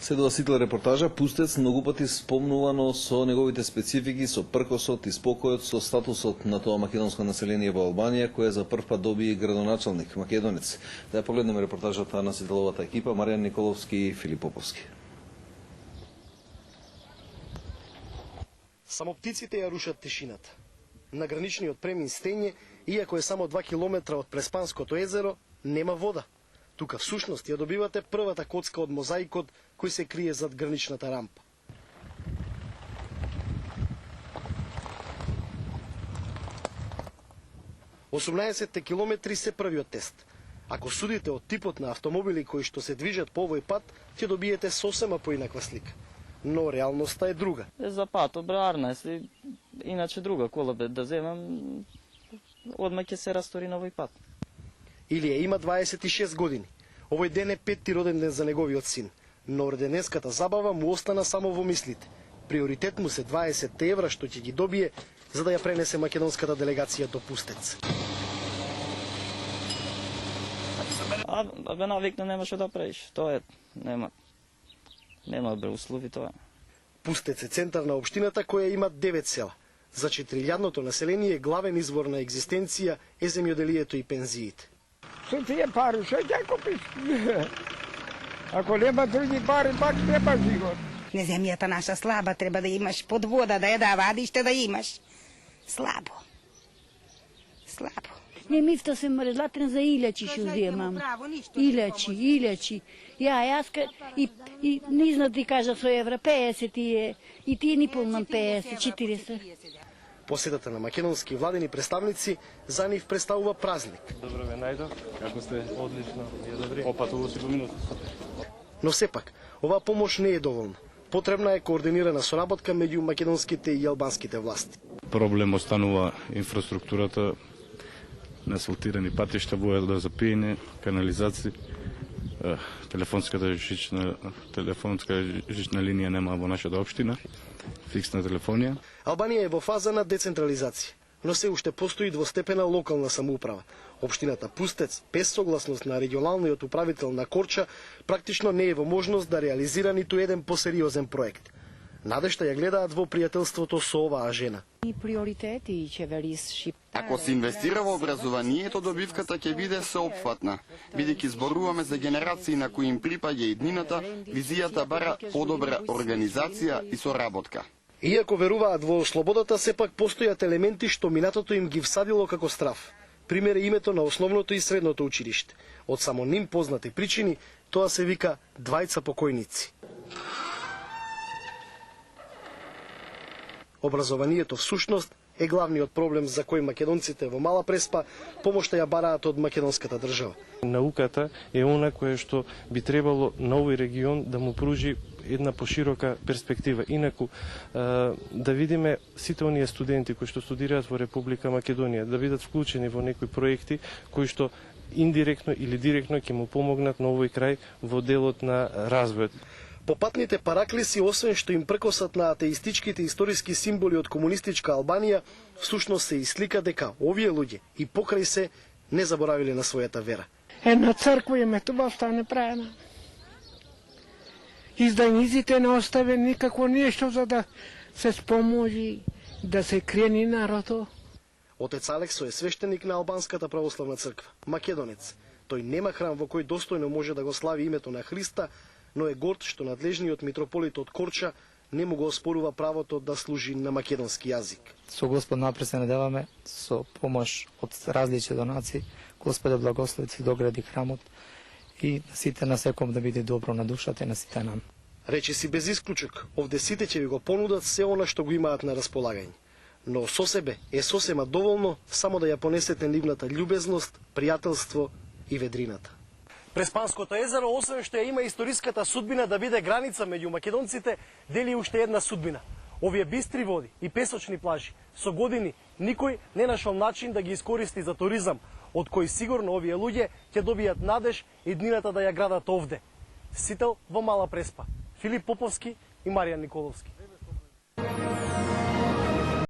Следува ситла репортажа, Пустец многу пати спомнувано со неговите специфики, со пркосот и спокојот, со статусот на тоа македонско население во Албанија, кое за прв пат доби градоначалник, македонец. Да ја погледнеме репортажата на сителовата екипа, Маријан Николовски и Филип Поповски. Само птиците ја рушат тишината. На граничниот премин Стење, иако е само 2 километра од Преспанското езеро, нема вода. Тука всушност ја добивате првата коцка од мозаикот кој се крие зад граничната рампа. Осумнаесетте километри се првиот тест. Ако судите од типот на автомобили кои што се движат по овој пат, ќе добиете сосема поинаква слика. Но реалноста е друга. За пат обрарна, если иначе друга кола да земам, одма ќе се растори на овој пат. Илија има 26 години. Овој ден е 5-ти роден ден за неговиот син, но родененската забава му остана само во мислите. Приоритет му се 20 евра што ќе ги добие за да ја пренесе македонската делегација до Пустец. Бе навикна немаше да правиш. Тоа е, нема добри услови тоа. Пустец е центар на општината која има 9 села. За 4.000-ното население главен извор на екзистенција е земјоделието и пензиите. Со тие пари, што ќе купиш? Ако нема други пари, пак треба живот. Не земјата наша слаба, треба да имаш под вода, да ја да вадиште да имаш. Слабо. Не мифта се мредлатен за илјачи што земам. Илјачи. Јас и не знам ти кажа со евра, 50 е, и тие ни полнам 50, 40. Посетата на македонски владени представници за нив представува празник. Добро ве најдов, како сте? Одлично, ја добри. Опатово си по минута. Но сепак, оваа помош не е доволна. Потребна е координирана соработка меѓу македонските и албанските власти. Проблем останува инфраструктурата, неасфалтирани патишта, вода за пиење, канализација, телефонска жична линија нема во нашата општина, фиксна телефонија. Албанија е во фаза на децентрализација, но се уште постои двостепена локална самоуправа. Општината Пустец, без согласност на регионалниот управител на Корча, практично не е во можност да реализира ниту еден посериозен проект. Надежта ја гледаат во пријателството со оваа жена. Ако се инвестира во образованието, добивката ќе биде сеопфатна. Бидејќи зборуваме за генерации на кои им припаѓа иднината, визијата бара подобра организација и соработка. Иако веруваат во слободата, сепак постојат елементи што минатото им ги всадило како страв. Пример е името на основното и средното училиште. Од само ним познати причини, тоа се вика двајца покојници. Образованието всушност е главниот проблем за кој македонците во Мала Преспа помошта ја бараат од македонската држава. Науката е она кое што би требало на овој регион да му пружи една поширока перспектива. Инаку, да видиме сите оние студенти кои што студираат во Република Македонија, да бидат вклучени во некои проекти кои што индиректно или директно ќе му помогнат на овој крај во делот на развојот. Попатните параклиси, освен што им пркосат на атеистичките историски символи од комунистичка Албанија, всушност се изслика дека овие луѓе и покрај се не заборавиле на својата вера. Една црква им е тоа стане правена. Издајниците не оставе никакво нешто за да се споможи да се крени народот. Отец Алексо е свештеник на Албанската православна црква, македонец. Тој нема храм во кој достојно може да го слави името на Христа, но е горд што надлежниот митрополит од Корча не му го оспорува правото да служи на македонски јазик. Со Господ напред се надеваме, со помош од различни донации, Господе благослови и догради храмот и на сите на секом да биде добро на душата и на сите нам. Речи си без исклучок, овде сите ќе ви го понудат се она што го имаат на располагање. Но со себе е сосема доволно само да ја понесете нивната љубезност, пријателство и ведрината. Преспанското езеро, освен што ја има историската судбина да биде граница меѓу македонците, дели уште една судбина. Овие бистри води и песочни плажи со години никој не нашол начин да ги искористи за туризам, од кој сигурно овие луѓе ќе добијат надеж иднината да ја градат овде. Сител во Мала Преспа. Филип Поповски и Маријан Николовски.